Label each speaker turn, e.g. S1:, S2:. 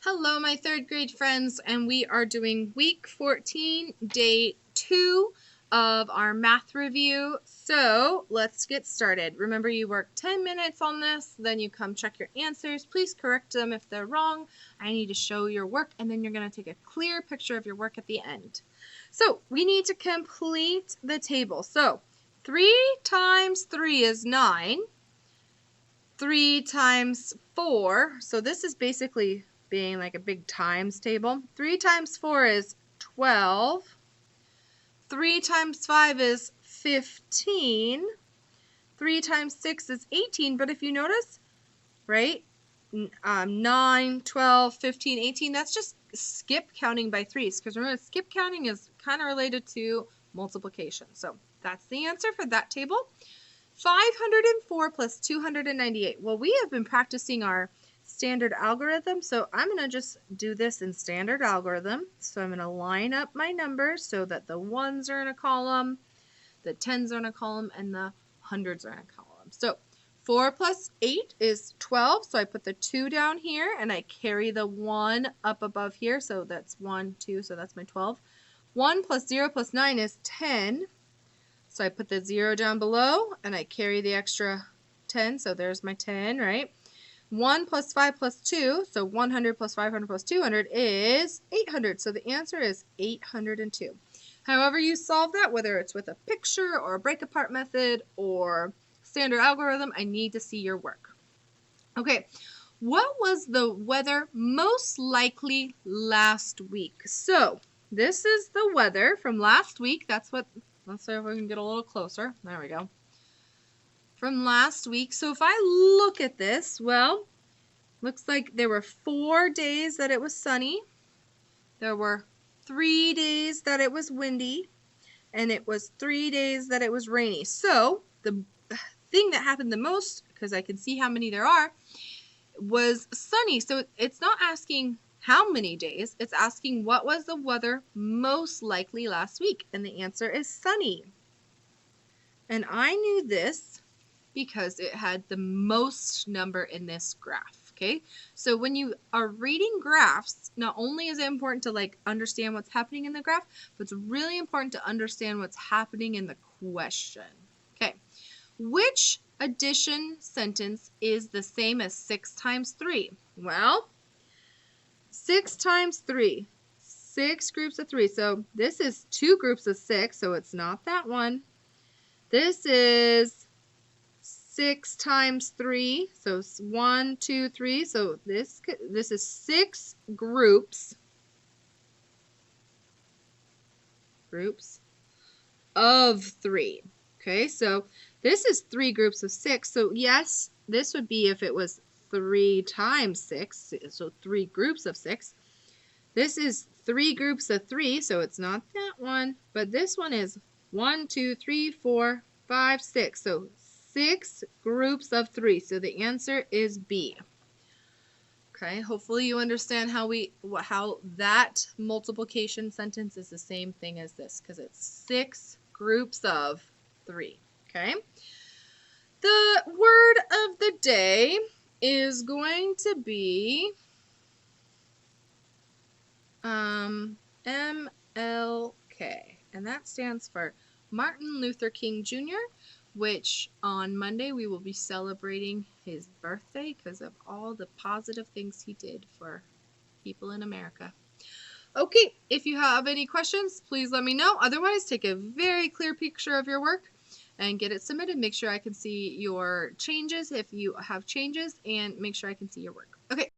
S1: Hello, my third grade friends, and we are doing week 14, day 2 of our math review. So let's get started. Remember, you work 10 minutes on this, then you come check your answers. Please correct them if they're wrong. I need to show your work, and then you're going to take a clear picture of your work at the end. So we need to complete the table. So 3 times 3 is 9. 3 times 4, so this is basically being like a big times table. 3 times 4 is 12. 3 times 5 is 15. 3 times 6 is 18, but if you notice, right, 9, 12, 15, 18, that's just skip counting by 3s, because remember, skip counting is kind of related to multiplication. So that's the answer for that table. 504 plus 298. Well, we have been practicing our standard algorithm, so I'm going to just do this in standard algorithm. So I'm going to line up my numbers so that the ones are in a column, the tens are in a column, and the hundreds are in a column. So 4 plus 8 is 12, so I put the 2 down here, and I carry the 1 up above here, so that's 1, 2, so that's my 12. 1 plus 0 plus 9 is 10. So I put the 0 down below, and I carry the extra 10, so there's my 10, right? 1 plus 5 plus 2, so 100 plus 500 plus 200 is 800. So the answer is 802. However you solve that, whether it's with a picture or a break apart method or standard algorithm, I need to see your work. Okay, what was the weather most likely last week? So this is the weather from last week. Let's see if we can get a little closer. There we go. From last week. So if I look at this, well, looks like there were 4 days that it was sunny. There were 3 days that it was windy. And it was 3 days that it was rainy. So the thing that happened the most, because I can see how many there are, was sunny. So it's not asking how many days, it's asking what was the weather most likely last week, and the answer is sunny. And I knew this because it had the most number in this graph, okay? So when you are reading graphs, not only is it important to understand what's happening in the graph, but it's really important to understand what's happening in the question. Okay, which addition sentence is the same as 6 times 3? Well, 6 times 3, 6 groups of 3. So this is 2 groups of 6, so it's not that one. This is 6 times 3, so 1, 2, 3. So this is 6 groups of 3. Okay, so this is 3 groups of 6. So yes, this would be if it was 3 times 6, so 3 groups of 6. This is 3 groups of 3, so it's not that one, but this one is 1, 2, 3, 4, 5, 6. So 6 groups of 3. So the answer is B. Okay, hopefully you understand how that multiplication sentence is the same thing as this, because it's 6 groups of 3. Okay, the word of the day is going to be MLK, and that stands for Martin Luther King Jr., which on Monday we will be celebrating his birthday because of all the positive things he did for people in America. Okay, if you have any questions, please let me know. Otherwise, take a very clear picture of your work and get it submitted. Make sure I can see your changes if you have changes, and make sure I can see your work. Okay.